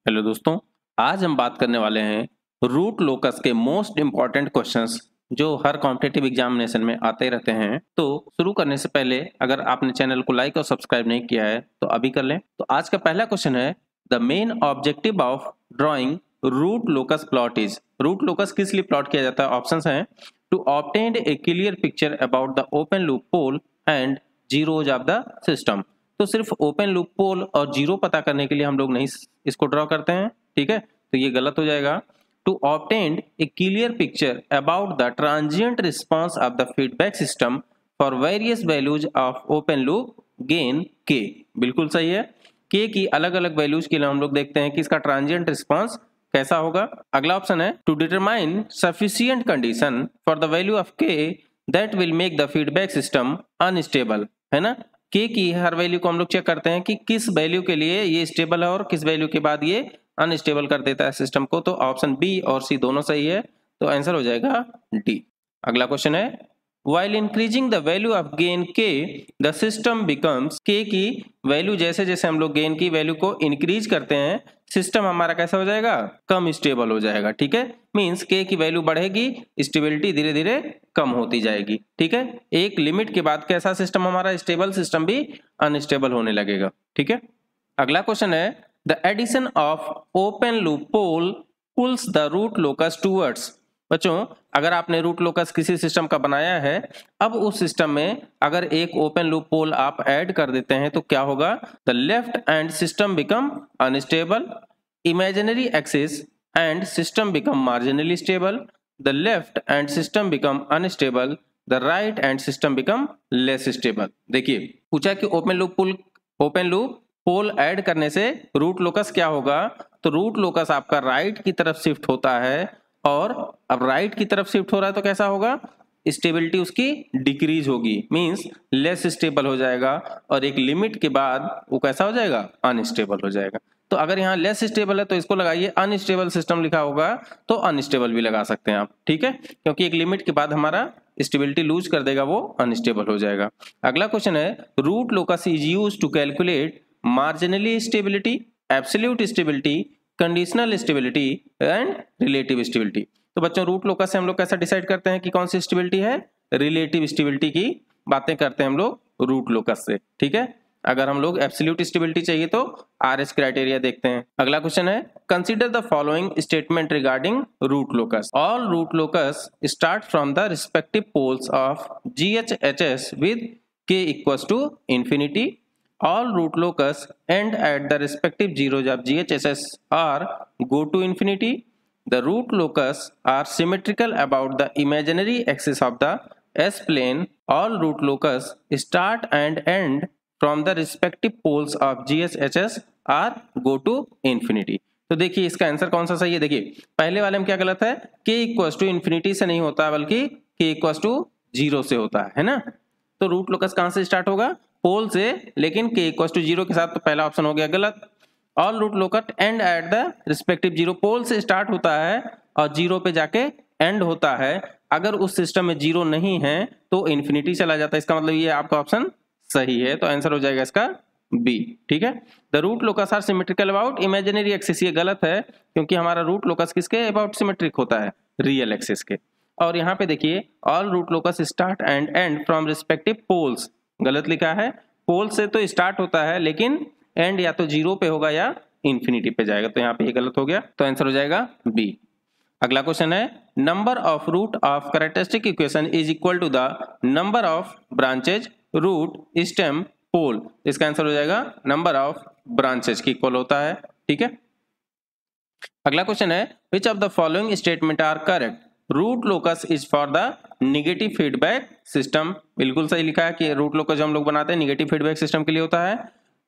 Hello दोस्तों, आज हम बात करने वाले हैं रूट लोकस के मोस्ट इंपॉर्टेंट क्वेश्चंस जो हर कॉम्पिटिटिव एग्जामिनेशन में आते रहते हैं। तो शुरू करने से पहले अगर आपने चैनल को लाइक और सब्सक्राइब नहीं किया है तो अभी कर लें। तो आज का पहला क्वेश्चन है, the main objective of drawing root locus plot is. Root locus किस लिए प्लॉट किया जाता है? ऑप्शंस हैं, to obtain a clear picture about the open loop pole and zeros of the system. तो सिर्फ ओपन लूप पोल और जीरो पता करने के लिए हम लोग नहीं इसको ड्रॉ करते हैं, ठीक है? तो ये गलत हो जाएगा। To obtain a clear picture about the transient response of the feedback system for various values of open loop gain के, बिल्कुल सही है। के की अलग अलग वैल्यूज के लिए हम लोग देखते हैं कि इसका ट्रांजिएंट रिस्पॉन्स कैसा होगा। अगला ऑप्शन है, to determine sufficient condition for the value of K that will make the feedback system unstable, है ना? के की हर वैल्यू को हम लोग चेक करते हैं कि किस वैल्यू के लिए ये स्टेबल है और किस वैल्यू के बाद ये अनस्टेबल कर देता है सिस्टम को। तो ऑप्शन बी और सी दोनों सही है, तो आंसर हो जाएगा डी। अगला क्वेश्चन है, while increasing the value of gain k the system becomes, k की वैल्यू जैसे जैसे हम लोग गेन की वैल्यू को इंक्रीज करते हैं सिस्टम हमारा कैसा हो जाएगा? कम स्टेबल हो जाएगा, ठीक है? मींस k की वैल्यू बढ़ेगी, स्टेबिलिटी धीरे धीरे कम होती जाएगी, ठीक है? एक लिमिट के बाद कैसा सिस्टम हमारा? स्टेबल सिस्टम भी अनस्टेबल होने लगेगा, ठीक है? अगला क्वेश्चन है, the addition of open loop pole pulls the root locus towards. बच्चों, अगर आपने रूट लोकस किसी सिस्टम का बनाया है, अब उस सिस्टम में अगर एक ओपन लूप पोल आप ऐड कर देते हैं तो क्या होगा? The left and system become unstable, imaginary axis and system become marginally stable, the left and system become unstable, the right and system become less stable. देखिए, पूछा कि ओपन लूप पोल ऐड करने से रूट लोकस क्या होगा? तो root locus आपका right की तरफ शिफ्ट होता है, और अब राइट की तरफ शिफ्ट हो रहा है तो कैसा होगा? स्टेबिलिटी उसकी डिक्रीज होगी, मींस लेस स्टेबल हो जाएगा, और एक लिमिट के बाद वो कैसा हो जाएगा? अनस्टेबल हो जाएगा। तो अगर यहाँ लेस स्टेबल है तो इसको लगाइए, अनस्टेबल सिस्टम लिखा होगा तो अनस्टेबल भी लगा सकते हैं आप, ठीक है? क्योंकि एक लिमिट के बाद हमारा स्टेबिलिटी लूज कर देगा, वो अनस्टेबल हो जाएगा। अगला क्वेश्चन है, root locus is used to calculate marginally stability, absolute stability, conditional stability and relative stability. तो बच्चों, रूट लोकस से हम लोग कैसा डिसाइड करते हैं कि कौन सी स्टेबिलिटी है? रिलेटिव स्टेबिलिटी की बातें करते हैं हम लोग रूट लोकस से, ठीक है? अगर हम लोग एब्सोल्यूट स्टेबिलिटी चाहिए तो आरएस क्राइटेरिया देखते हैं। अगला क्वेश्चन है, consider the following statement regarding root locus. All root locus start from the respective poles of GHHS with k equals to infinity. All root locus end at the respective zeros of GHSS or go to infinity. The root locus are symmetrical about the imaginary axis of the S-plane. All root locus start and end from the respective poles of GHSS or go to infinity. तो देखिए इसका answer कौन सा सही है? देखिए पहले वाले में क्या गलत है? k इक्वल्स टू इन्फिनिटी से नहीं होता बल्कि k इक्वल्स टू 0 से होता है ना? तो रूट लोकस कहां से स्टार्ट होगा? पोल से, लेकिन k इक्वल्स टू 0 के साथ, तो पहला ऑप्शन हो गया गलत। All root locus and at the respective zero, pole से स्टार्ट होता है और 0 पे जाके एंड होता है। अगर उस सिस्टम में 0 नहीं है तो इन्फिनिटी चला जाता है, इसका मतलब ये आपका ऑप्शन सही है, तो आंसर हो जाएगा इसका बी, ठीक है? The root locus are symmetrical about imaginary axis, ये गलत है क्योंकि हमारा रूट लोकस किसके अबाउट सिमेट्रिक होता है? रियल एक्सिस के। और यहाँ पे देखिए, all root locus start and end from respective poles, गलत लिखा है। पोल से तो स्टार्ट होता है लेकिन एंड या तो 0 पे होगा या इंफिनिटी पे जाएगा, तो यहाँ पे ये गलत हो गया, तो आंसर हो जाएगा बी। अगला क्वेश्चन है, number of root of characteristic equation is equal to the number of branches root stem pole. इसका आंसर हो जाएगा नंबर ऑफ ब्रांचेज की इक्वल होता है, ठीक है? अगला क्वेश्चन है, which of the following statement are correct? Root locus is for the negative feedback system, बिल्कुल सही लिखा है कि रूट लोकस जो हम लोग बनाते हैं निगेटिव फीडबैक सिस्टम के लिए होता है।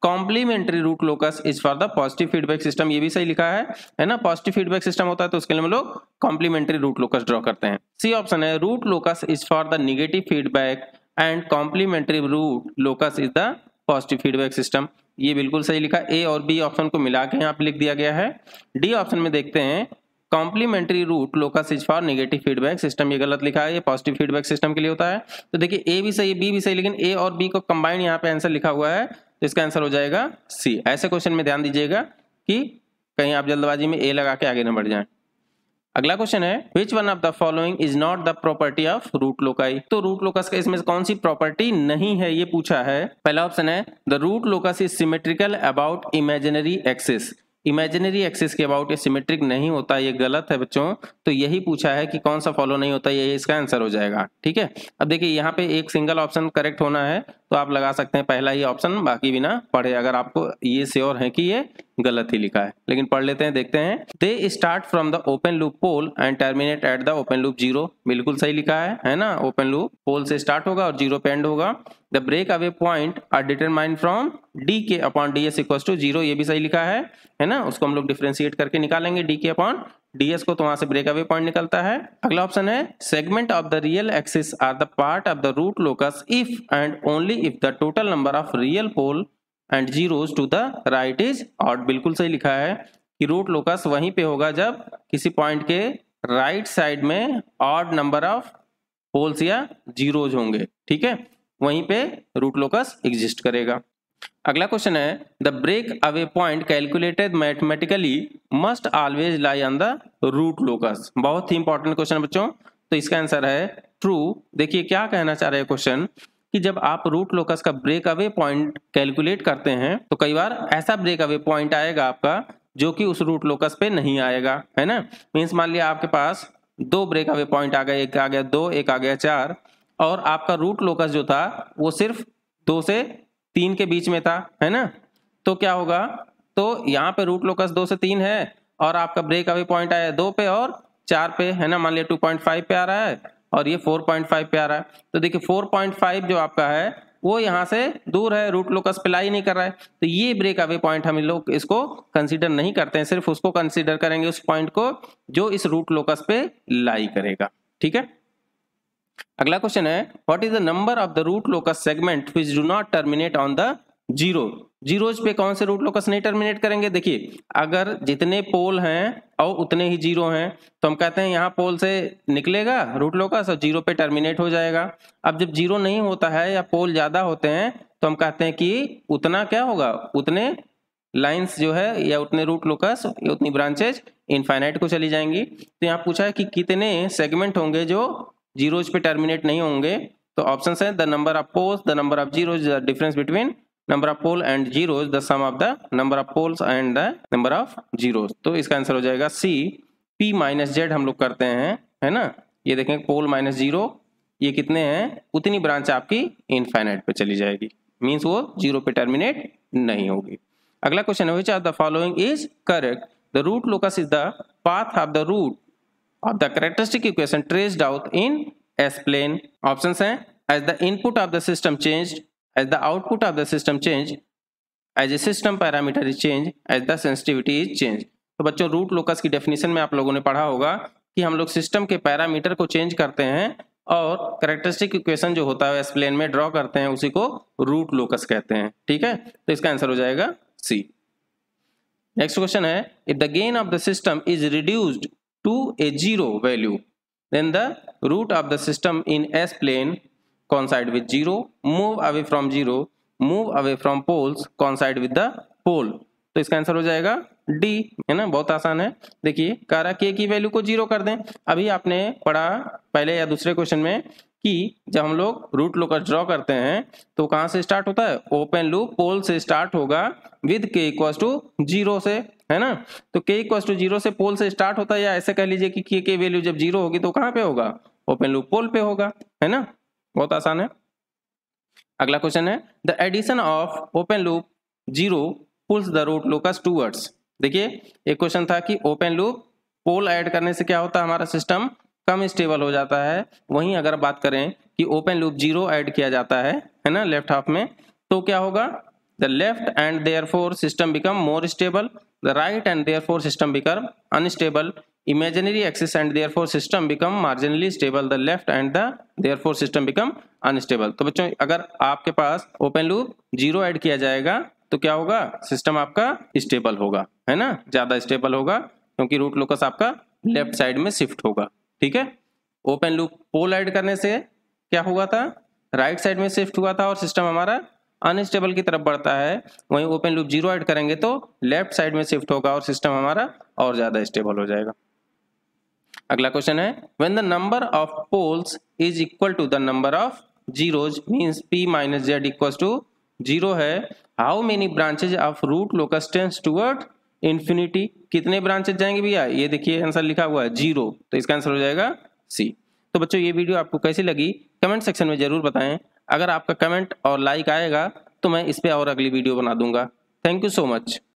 Complementary root locus is for the positive feedback system, ये भी सही लिखा है ना? पॉजिटिव फीडबैक सिस्टम होता है तो उसके लिए हम लोग कॉम्प्लीमेंट्री रूट लोकस ड्रॉ करते हैं। सी ऑप्शन है, root locus is for the negative feedback and complementary root locus is the positive feedback system, ये बिल्कुल सही लिखा। ए और बी ऑप्शन को मिला के यहाँ पे लिख दिया गया है। डी ऑप्शन में देखते हैं, complementary root locus is for negative feedback system, ये गलत लिखा है, ये पॉजिटिव फीडबैक सिस्टम के लिए होता है। तो देखिए ए भी सही है, बी भी सही, लेकिन ए और बी को कंबाइन यहाँ पे आंसर लिखा हुआ है, तो इसका आंसर हो जाएगा सी। ऐसे क्वेश्चन में ध्यान दीजिएगा कि कहीं आप जल्दबाजी में ए लगा के आगे न बढ़ जाएं। अगला क्वेश्चन है which one of the following is not the property of root loci. तो रूट लोकस का इसमें कौन सी प्रॉपर्टी नहीं है ये पूछा है। पहला ऑप्शन है the root locus is symmetrical about imaginary axis. Imaginary axis के अबाउट ये सिमेट्रिक नहीं होता, ये गलत है बच्चों। तो यही पूछा है कि कौन सा फॉलो नहीं होता, ये इसका आंसर हो जाएगा। ठीक है, अब देखिए यहाँ पे एक सिंगल ऑप्शन करेक्ट होना है तो आप लगा सकते हैं पहला ही ऑप्शन, बाकी बिना पढ़े, अगर आपको ये श्योर है कि ये गलत ही लिखा है। लेकिन पढ़ लेते हैं, देखते हैं। They start from the open loop pole and terminate at the open loop zero. बिल्कुल सही लिखा है ना। ओपन लूप पोल से स्टार्ट होगा और जीरो पे एंड होगा। The break away point are determined from D K upon D S equal to zero, ये भी सही लिखा है ना। उसको हम लोग डिफ्रेंशिएट करके निकालेंगे D K upon D S को, तो वहां से ब्रेक अवे पॉइंट निकलता है। अगला ऑप्शन है segment of the real axis are the part of the root locus if and only if the total number of real pole and zeros to the right is odd. बिल्कुल सही लिखा है कि root locus वहीं पे होगा जब किसी पॉइंट के राइट साइड में ऑड नंबर ऑफ पोल्स या जीरोज होंगे। ठीक है, वहीं पे रूट लोकस एग्जिस्ट करेगा। अगला क्वेश्चन है the break away point calculated mathematically must always lie on the root locus. बहुत ही इंपॉर्टेंट क्वेश्चन बच्चों, तो इसका आंसर है ट्रू। देखिए क्या कहना चाह रहे हैं क्वेश्चन कि जब आप रूट लोकस का ब्रेक अवे पॉइंट कैलकुलेट करते हैं तो कई बार ऐसा ब्रेक अवे पॉइंट आएगा आपका जो कि उस रूट लोकस पे नहीं आएगा, है ना। मीन्स मान लिया आपके पास दो ब्रेक अवे पॉइंट आ गए, एक आ गया 2, एक आ गया 4, और आपका रूट लोकस जो था वो सिर्फ 2 से 3 के बीच में था, है ना। तो क्या होगा, तो यहाँ पे रूट लोकस 2 से 3 है और आपका ब्रेक अवे पॉइंट आया 2 पे और 4 पे, है ना। मान लिया 2.5 पे आ रहा है और ये 4.5 पे आ रहा है। तो देखिए 4.5 जो आपका है वो यहाँ से दूर है, रूट लोकस पे लाई नहीं कर रहा है, तो ये ब्रेक अवे पॉइंट हम लोग इसको कंसीडर नहीं करते हैं, सिर्फ उसको कंसीडर करेंगे उस पॉइंट को जो इस रूट लोकस पे लाई करेगा। ठीक है, अगला क्वेश्चन है what is the number of the root locus segment which do not terminate on the zero. Zeros पे कौन से रूट लोकस नहीं टर्मिनेट करेंगे। देखिए अगर जितने पोल हैं और उतने ही जीरो हैं तो हम कहते हैं यहाँ पोल से निकलेगा रूट लोकस और जीरो पे टर्मिनेट हो जाएगा। अब जब जीरो नहीं होता है या पोल ज्यादा होते हैं तो हम कहते हैं कि उतना क्या होगा, उतने लाइंस जो है या उतने रूट लोकस या उतनी ब्रांचेज इनफाइनाइट को चली जाएंगी। तो यहाँ पूछा है कि कितने सेगमेंट होंगे जो जीरोज पे टर्मिनेट नहीं होंगे। तो ऑप्शन है the number of poles, the number of zeros, the difference between number of pole and zeros, the sum of the number of poles and the number of zeros. तो इसका answer हो जाएगा सी, P minus Z हम लोग करते हैं, है ना। ये देखें पोल माइनस जीरो, ये कितने हैं, उतनी ब्रांच आपकी इनफाइनाइट पे चली जाएगी, मीन्स वो जीरो पे टर्मिनेट नहीं होगी। अगला क्वेश्चन है which of the following is correct. The root locus is the path of the root of the characteristic equation traced out in S plane. Options हैं as the input of the system changed, as the output of the system changed, as a system parameter is changed, as the sensitivity is changed. तो बच्चों root locus की definition में आप लोगों ने पढ़ा होगा कि हम लोग सिस्टम के पैरामीटर को चेंज करते हैं और कैरेक्टरिस्टिक इक्वेशन जो होता है एस प्लेन में ड्रॉ करते हैं, उसी को रूट लोकस कहते हैं। ठीक है, तो इसका आंसर हो जाएगा सी। नेक्स्ट क्वेश्चन है if the gain of the system is reduced to a zero value then the root of the system in S plane coincide with zero, move away from zero, move away from poles, coincide with the pole। तो इसका answer हो जाएगा D, है ना। बहुत आसान है, देखिए कह रहा के की वैल्यू को जीरो कर दें। अभी आपने पढ़ा पहले या दूसरे क्वेश्चन में कि जब हम लोग रूट लोकस ड्रॉ करते हैं तो कहां से स्टार्ट होता है, ओपन लूप पोल से स्टार्ट होगा विद के इक्वल्स टू जीरो से, है ना। तो के इक्वल्स टू जीरो से पोल से स्टार्ट होता है, या ऐसे कह लीजिए कि के वैल्यू जब जीरो होगी तो कहां पे होगा, ओपन लूप पोल पे होगा, है ना। बहुत आसान है। अगला क्वेश्चन है the addition of open loop zero pulls the root locus towards. देखिए एक क्वेश्चन था कि ओपन लूप पोल ऐड करने से क्या होता है, हमारा सिस्टम कम स्टेबल हो जाता है। वहीं अगर बात करें कि ओपन लूप जीरो ऐड किया जाता है ना लेफ्ट हाफ में, तो क्या होगा, the left and therefore system become more stable, the right and therefore system become unstable, imaginary axis and therefore system become marginally stable, the left and the therefore system become unstable। तो बच्चों अगर आपके पास open loop zero add किया जाएगा तो क्या होगा, system आपका स्टेबल होगा, है ना, ज्यादा स्टेबल होगा क्योंकि रूट लोकस आपका लेफ्ट साइड में शिफ्ट होगा। ठीक है, ओपन लूप पोल ऐड करने से क्या हुआ था, राइट साइड में शिफ्ट हुआ था और सिस्टम हमारा अनस्टेबल की तरफ बढ़ता है, वहीं ओपन लूप 0 ऐड करेंगे तो लेफ्ट साइड में शिफ्ट होगा और सिस्टम हमारा और ज्यादा स्टेबल हो जाएगा। अगला क्वेश्चन है when the number of poles is equal to the number of zeros means p minus Z equals to 0 है, how many branches of root locus tends toward infinity. कितने ब्रांचेज जाएंगे भैया, ये देखिए आंसर लिखा हुआ है 0, तो इसका आंसर हो जाएगा सी। तो बच्चों ये वीडियो आपको कैसी लगी कमेंट सेक्शन में जरूर बताएं। अगर आपका कमेंट और लाइक आएगा तो मैं इस पे और अगली वीडियो बना दूंगा। Thank you so much.